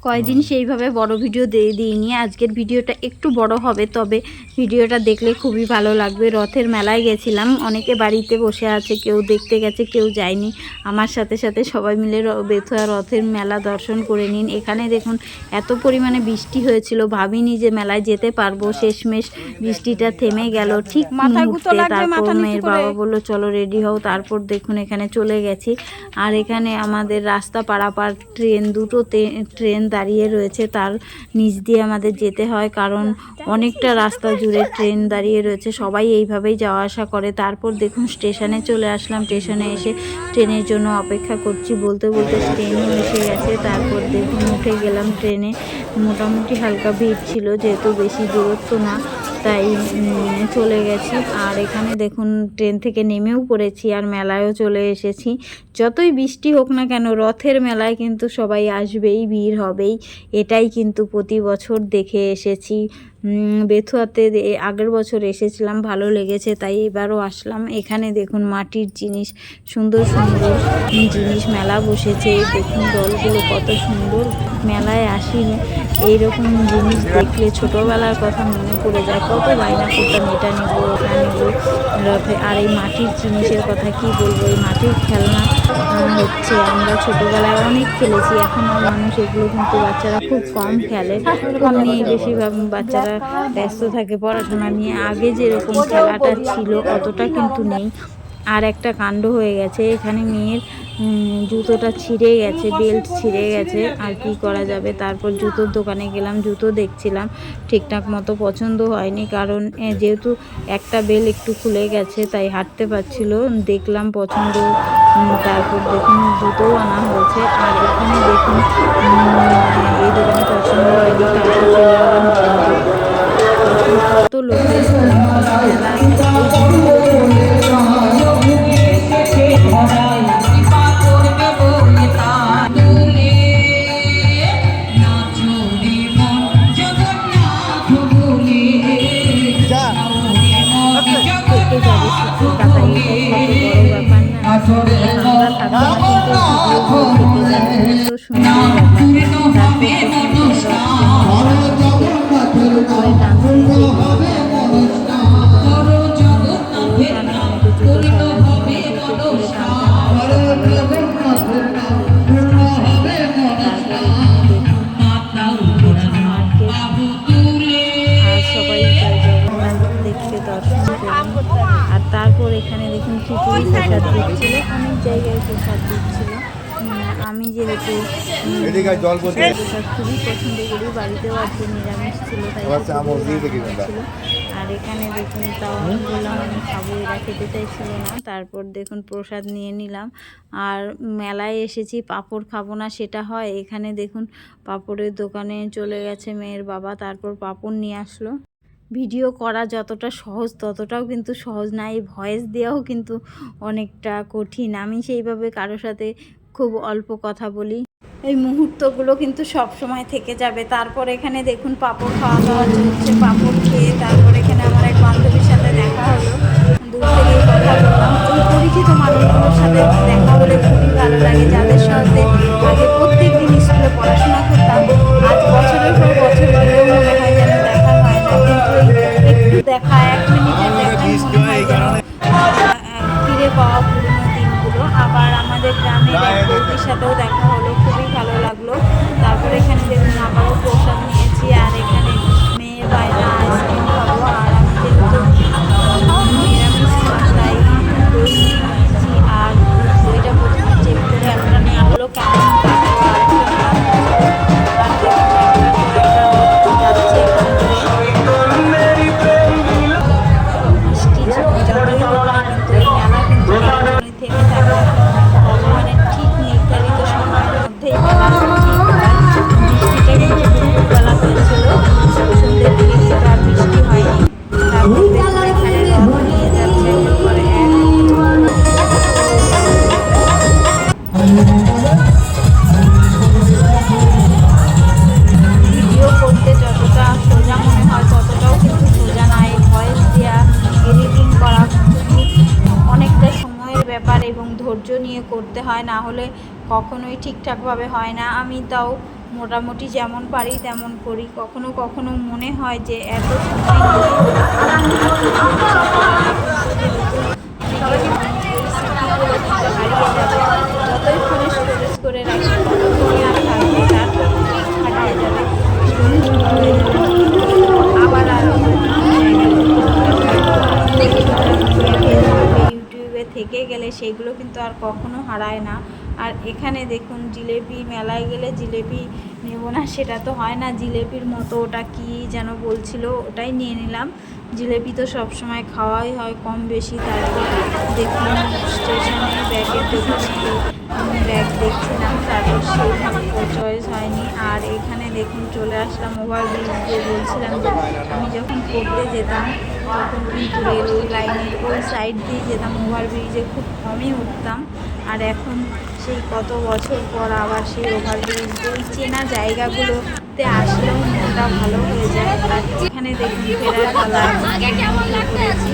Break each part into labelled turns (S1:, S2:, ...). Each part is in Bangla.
S1: কয়দিন সেইভাবে বড় ভিডিও দিইনি। আজকের ভিডিওটা একটু বড় হবে, তবে ভিডিওটা দেখলে খুবই ভালো লাগবে। রথের মেলায় গেছিলাম, অনেকে বাড়িতে বসে আছে, কেউ দেখতে গেছে, কেউ যায়নি। আমার সাথে সাথে সবাই মিলে বেথুয়া রথের মেলা দর্শন করে নিন। এখানে দেখুন এত পরিমাণে বৃষ্টি হয়েছিল, ভাবিনি যে মেলায় যেতে পারবো। শেষমেশ বৃষ্টিটা থেমে গেল ঠিক মুহূর্তে। তারপর মেয়ের বাবা বললো চলো রেডি হও। তারপর দেখুন এখানে চলে গেছি। আর এখানে আমাদের রাস্তা পারাপার দুটো ট্রেন দাঁড়িয়ে রয়েছে, তার নিচ দিয়ে আমাদের যেতে হয়, কারণ অনেকটা রাস্তা জুড়ে ট্রেন দাঁড়িয়ে রয়েছে। সবাই এইভাবেই যাওয়া আসা করে। তারপর দেখুন স্টেশনে চলে আসলাম। স্টেশনে এসে ট্রেনের জন্য অপেক্ষা করছি, বলতে বলতে ট্রেনও এসে গেছে। তারপর দেখুন উঠে গেলাম ট্রেনে। মোটামুটি হালকা ভিড় ছিল, যেহেতু বেশি দূরত্ব না, তাই চলে গেছি। আর এখানে দেখুন ট্রেন থেকে নেমেও পড়েছি, আর মেলায়ও চলে এসেছি। যতই বৃষ্টি হোক না কেন, রথের মেলায় কিন্তু সবাই আসবেই, ভিড় হবেই। এটাই কিন্তু প্রতি বছর দেখে এসেছি। বেথুয়াতে আগের বছর এসেছিলাম, ভালো লেগেছে, তাই এবারও আসলাম। এখানে দেখুন মাটির জিনিস, সুন্দর সুন্দর জিনিস মেলা বসেছে। দেখুন দলগুলো কত সুন্দর। মেলায় আসিনি, এইরকম জিনিস দেখলে ছোটোবেলার কথা মনে পড়ে যায়। কত বায়না করতাম, এটা নেবো ওটা নেবো রথে। আর এই মাটির জিনিসের কথা কি বলবো, এই মাটির খেলনা হচ্ছে আমরা ছোটোবেলায় অনেক খেলেছি। এখন আর মানুষ এগুলো কিন্তু বাচ্চারা খুব কম খেলে, ফোন নিয়ে বেশিরভাগ বাচ্চারা ব্যস্ত থাকে পড়াশোনা নিয়ে। আগে যেরকম খেলাটা ছিল অতটা কিন্তু নেই। আর একটা কাণ্ড হয়ে গেছে, এখানে মেয়ের জুতোটা ছিঁড়ে গেছে, বেল্ট ছিঁড়ে গেছে, আর কি করা যাবে। তারপর জুতোর দোকানে গেলাম, জুতো দেখছিলাম, ঠিকঠাক মতো পছন্দ হয়নি, কারণ যেহেতু একটা বেল একটু খুলে গেছে, তাই হাঁটতে পারছিল। দেখলাম পছন্দ, তারপর দেখুন জুতোও আনা হয়েছে। আর এখানে দেখুন এই দোকানে পছন্দ হয়নি, তারপর চলে গেলাম কত লোকের মেলা। থেকে যাবে শুধু টাকা, এটাই কত বড় ব্যাপার না। আমরা থাকবো না, কিন্তু থেকে যাবে, এত সুন্দর ব্যাপার। আর তারপর এখানে দেখুন খিচুড়ি প্রসাদ দিচ্ছিল, অনেক জায়গায় প্রসাদ দিচ্ছিল। আমি যেহেতু প্রসাদ খুবই পছন্দ করি, বাড়িতেও আজকে নিরামিষ ছিল, তাই ছিল। আর এখানে দেখুন তাও আমি বললাম আমি খাবো, এরা খেতে চাইছিল না। তারপর দেখুন প্রসাদ নিয়ে নিলাম। আর মেলায় এসেছি, পাঁপড় খাবো না সেটা হয়। এখানে দেখুন পাঁপড়ের দোকানে চলে গেছে মেয়ের বাবা, তারপর পাঁপড় নিয়ে আসলো। ভিডিও করা যতটা সহজ ততটাও কিন্তু সহজ না, এই ভয়েস দেওয়াও কিন্তু অনেকটা কঠিন। আমি সেইভাবে কারোর সাথে খুব অল্প কথা বলি, এই মুহূর্তগুলো কিন্তু সব সময় থেকে যাবে। তারপর এখানে দেখুন পাঁপড় খাওয়া দাওয়া চলছে, পাঁপড় খেয়ে তারপর এখানে আমার এক বান্ধবীর সাথে দেখা হলো। দূর থেকেই কথা বললাম। এই পরিচিত মানুষগুলোর সাথে দেখা হলে খুবই ভালো লাগে, যাদের সাথে আগে প্রত্যেক দিন স্কুলে পড়াশোনা করতাম। আজ বছরের পর বছর গেলেও মনে হয় যেন দেখা হয় না, কিন্তু একটু দেখা, 1 মিনিটের দেখাই মনে হয় যেন ফিরে পাওয়া পুরনো দিনগুলো। আবার আমাদের গ্রামের এক বৌদির সাথেও দেখা হলো, খুবই ভালো লাগলো। তারপর এখানে দেখুন আবারও প্রসাদ নিয়েছি। আর এখানে মেয়ের বায়না আইসক্রিম খাবো, আর আমি যেহেতু নিরামিষ তাই দই নিয়েছি। আর দইটা প্রথমে চেক করে একটা নেওয়া হলো কেমন ভগবানের ঠিক নির্ধারিত সময়ের মধ্যেই মেলা ঠিক হয়। বৃষ্টিটা কিন্তু দুপুরবেলা হয়েছিল, সন্ধ্যের দিকে কিন্তু আর বৃষ্টি হয়নি। তারপর দেখুন এখানে রথ নিয়ে যাচ্ছে একের পরে এক। ভিডিও করতে যতটা সোজা মনে হয় ততটাও কিন্তু সোজা না। এই ভয়েস দেওয়া, এডিটিং করা অনেকটা সময়ের ব্যাপার এবং ধৈর্য নিয়ে করতে হয়, না হলে কখনোই ঠিকঠাকভাবে হয় না। আমি তাও মোটামুটি যেমন পারি তেমন করি। কখনো কখনো মনে হয় যে এত সময় হারিয়ে যাবে, যতই ফোনে স্টোরেজ করে রাখি ততক্ষণই আর থাকবে, তারপর ঠিক হারিয়ে যাবে, আবার আরও ইউটিউবে থেকে গেলে সেগুলো কিন্তু আর কখনো হারায় না। আর এখানে দেখুন জিলেপি, মেলায় গেলে জিলেপি নেব না সেটা তো হয় না, জিলেপির মতো ওটা কি যেন বলছিল, ওটাই নিয়ে নিলাম। জিলেপি তো সবসময় খাওয়াই হয় কম বেশি। তারপর দেখুন স্টেশনে ব্যাগের দোকানে ব্যাগ দেখছিলাম, তারপর সেইভাবে চয়েস হয়নি। আর এখানে দেখুন চলে আসলাম ওভারব্রিজ, যে বলছিলাম যে আমি যখন পড়তে যেতাম তখন কিন্তু রেলওয়ে লাইনের ওই সাইড দিয়ে যেতাম, ওভারব্রিজে খুব কমই উঠতাম। আর এখন সেই কত বছর পর আবার সেই ওভারব্রিজ, ওই চেনা জায়গাগুলোতে আসলেও মনটা ভালো হয়ে যায়। আর এখানে দেখুন ফেরার পালা করেছি।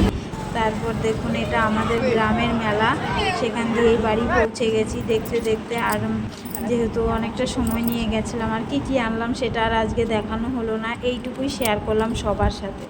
S1: তারপর দেখুন এটা আমাদের গ্রামের মেলা, সেখান দিয়েই বাড়ি পৌঁছে গেছি দেখতে দেখতে। আর যেহেতু অনেকটা সময় নিয়ে গেছিলাম, আর কি আনলাম সেটা আর আজকে দেখানো হলো না, এইটুকুই শেয়ার করলাম সবার সাথে।